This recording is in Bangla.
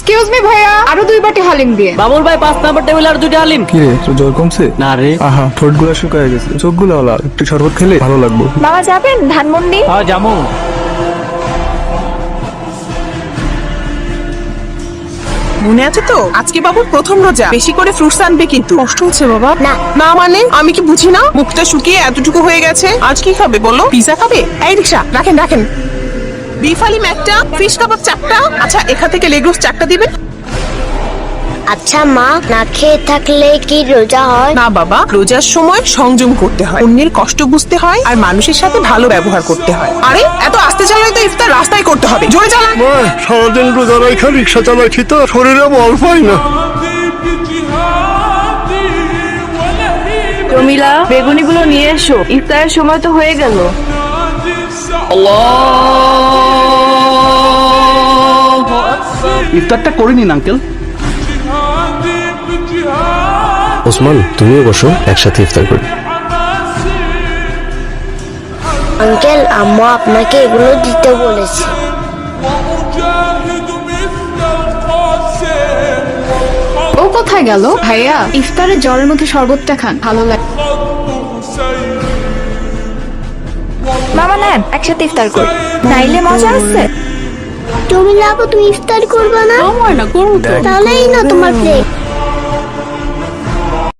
এক্সকিউজ মি ভাইয়া, আরো 2 বাটি হালিম দিয়ে। বাবুল ভাই 5 নাম্বার টেবিলে আর 2টা হালিম। কি রে, তোর জ্বর কমছে? না রে। আহা, ঠোঁটগুলো শুকায় গেছে, চোখগুলো লাল, একটু শরবত খেলে ভালো লাগবে। মামা যাবেন ধানমন্ডি? হ্যাঁ জামু। মনে আছে তো, আজকে বাবুর প্রথম রোজা, বেশি করে ফ্রুটস আনবে কিন্তু। কষ্ট হচ্ছে বাবা? না। না মানে আমি কি বুঝি না? মুখটা শুকিয়ে এতটুকু হয়ে গেছে, আজ কি খাবে বলো? পিজা খাবে? এই রিকশা রাখেন রাখেন। বিফ হালিম একটা, ফিশ কাবাব 4টা। আচ্ছা এখান থেকে লেগ রোস্ট 4টা দিবেন। আচ্ছা মা, না খেয়ে থাকলে কি রোজা হয়? না বাবা, রোজার সময় সংযম করতে হয়, অন্যের কষ্ট বুঝতে হয়, আর মানুষের সাথে ভালো ব্যবহার করতে হয়। আরে এত আস্তে চালালে তো ইফতার রাস্তায় করতে হবে, জোরে চালান। সারাদিন রোজা রাখা রিক্সা চালাইছি তো শরীরে বল পাই না। জমিলা, বেগুনিগুলো নিয়ে এসো, ইফতারের সময় তো হয়ে গেল। ইফতারটা করে নিন আঙ্কেল। ওসমান, তুমিও বসো, একসাথে ইফতার করি। আঙ্কেল, আম্মু আপনাকে এগুলো দিতে বলেছে। ও কোথায় গেল? ভাইয়া, ইফতারে জ্বরের মধ্যে শরবতটা খান, ভালো লাগে। মামা নেন, একসাথে ইফতার করি, তাইলে মজা আছে। তুমি আপু, তুমি ইফতার করবে না? আমার না, করবো তো। তাহলেই না তোমার প্লেট।